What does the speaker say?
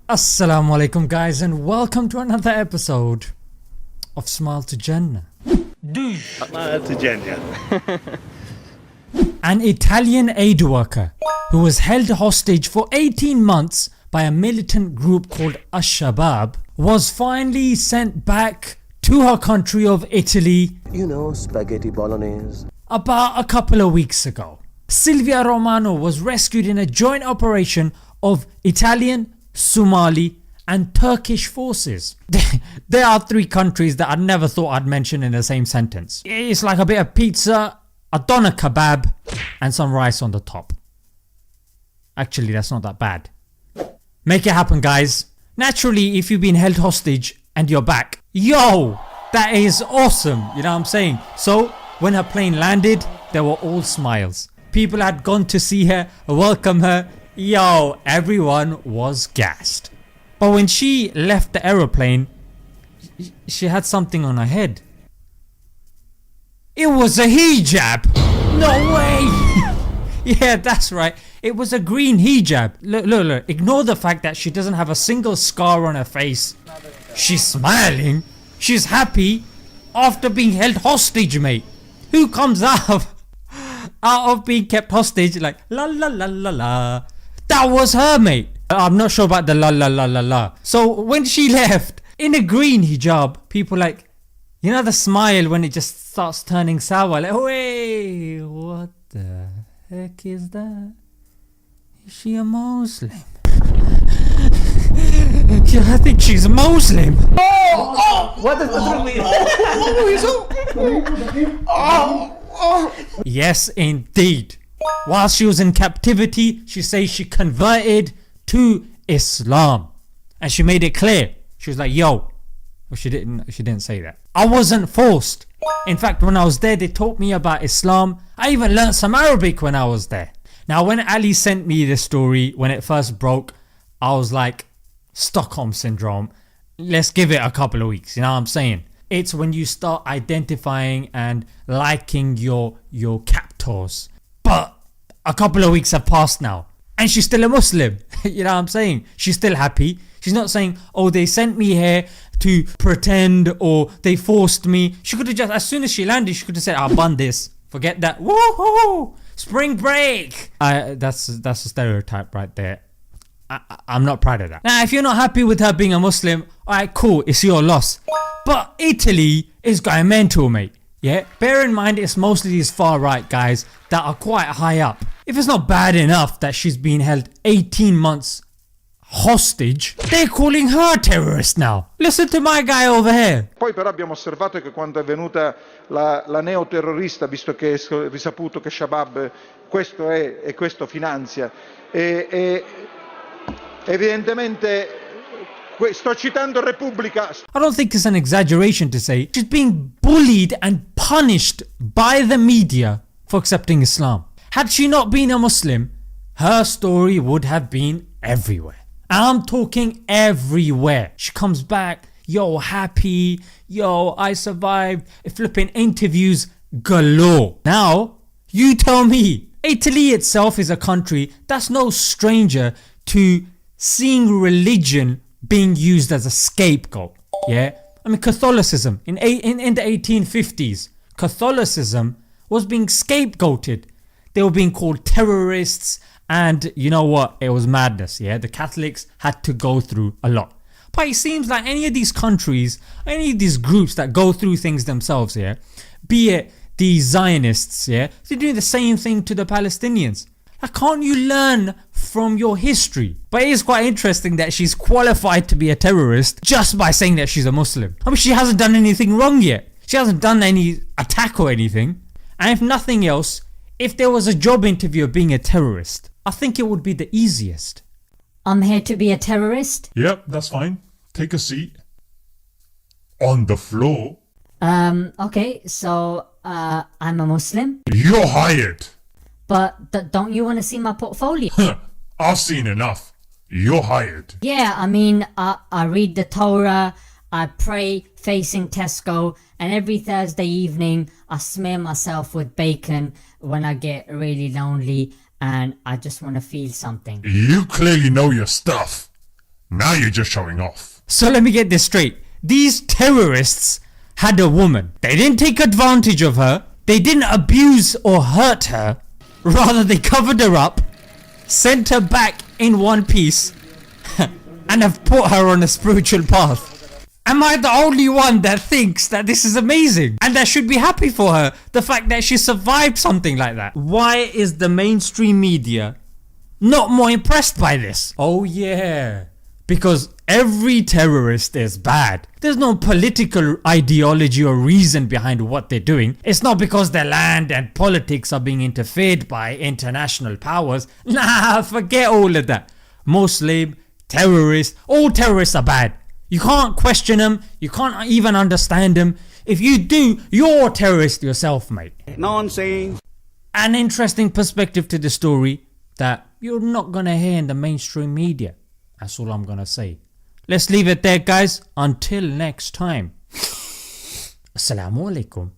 Assalamu alaikum guys, and welcome to another episode of Smile to Jannah. To Jannah. An Italian aid worker who was held hostage for 18 months by a militant group called Ash-Shabab was finally sent back to her country of Italy, spaghetti bolognese. about a couple of weeks ago. Silvia Romano was rescued in a joint operation of Italian, Somali and Turkish forces. There are three countries that I never thought I'd mention in the same sentence. It's like a bit of pizza, a doner kebab and some rice on the top. Actually, that's not that bad. Make it happen guys. Naturally, if you've been held hostage and you're back, yo, that is awesome, you know what I'm saying. So when her plane landed, they were all smiles. People had gone to see her, welcome her. Yo, everyone was gassed. But when she left the aeroplane, she had something on her head. It was a hijab. No way. Yeah, that's right. It was a green hijab. Look, ignore the fact that she doesn't have a single scar on her face. She's smiling. She's happy after being held hostage, mate. Who comes out of being kept hostage like la la la la la? That was her, mate. I'm not sure about the la la la la la. So when she left in a green hijab, people like, you know the smile when it just starts turning sour, like wait, what the heck is that? Is she a Muslim? Yeah, I think she's a Muslim. Yes indeed. While she was in captivity, she says she converted to Islam. And she made it clear. She was like, yo. Well, she didn't say that. I wasn't forced. In fact, when I was there, they taught me about Islam. I even learned some Arabic when I was there. Now when Ali sent me this story, when it first broke, I was like, Stockholm syndrome. Let's give it a couple of weeks, you know what I'm saying? It's when you start identifying and liking your captors. But a couple of weeks have passed now and she's still a Muslim. You know what I'm saying? She's still happy. She's not saying, oh, they sent me here to pretend or they forced me. She could have just, as soon as she landed, she could have said, I'll bun this. Forget that. Woohoo! Spring break. That's a stereotype right there. I'm not proud of that. Now if you're not happy with her being a Muslim, alright cool, it's your loss. But Italy is going mental, mate. Yeah, bear in mind it's mostly these far right guys that are quite high up. If it's not bad enough that she's been held 18 months hostage, they're calling her a terrorist now. Listen to my guy over here. Poi però abbiamo osservato che quando è venuta la neoterrorista, visto che è risaputo che Shabab questo è e questo finanzia, e evidentemente sto citando Repubblica. I don't think it's an exaggeration to say she's being bullied and punished by the media for accepting Islam. Had she not been a Muslim, her story would have been everywhere. I'm talking everywhere. She comes back, yo, happy, yo, I survived, flipping interviews galore. Now, you tell me, Italy itself is a country that's no stranger to seeing religion being used as a scapegoat. Yeah, I mean Catholicism in the 1850s, Catholicism was being scapegoated. They were being called terrorists and you know what, it was madness. Yeah, the Catholics had to go through a lot. But it seems like any of these countries, any of these groups that go through things themselves, yeah, be it the Zionists, yeah, they're doing the same thing to the Palestinians. Like, can't you learn from your history? But it is quite interesting that she's qualified to be a terrorist just by saying that she's a Muslim. I mean, she hasn't done anything wrong yet. She hasn't done any attack or anything. And if nothing else, if there was a job interview of being a terrorist, I think it would be the easiest. I'm here to be a terrorist. Yep, that's fine. Take a seat. On the floor. Okay, so I'm a Muslim. You're hired. But don't you want to see my portfolio? I've seen enough. You're hired. Yeah, I mean, I read the Torah, I pray facing Tesco, and every Thursday evening I smear myself with bacon when I get really lonely and I just want to feel something. You clearly know your stuff. Now you're just showing off. So let me get this straight. These terrorists had a woman. They didn't take advantage of her. They didn't abuse or hurt her. Rather, they covered her up, sent her back in one piece, and have put her on a spiritual path. Am I the only one that thinks that this is amazing and that should be happy for her? The fact that she survived something like that. Why is the mainstream media not more impressed by this? Oh yeah, because every terrorist is bad. There's no political ideology or reason behind what they're doing. It's not because their land and politics are being interfered by international powers. Nah, forget all of that. Muslim, terrorist, all terrorists are bad. You can't question them, you can't even understand them. If you do, you're a terrorist yourself, mate. Nonsense. An interesting perspective to the story that you're not gonna hear in the mainstream media. That's all I'm gonna say. Let's leave it there, guys. Until next time. Assalamu alaikum.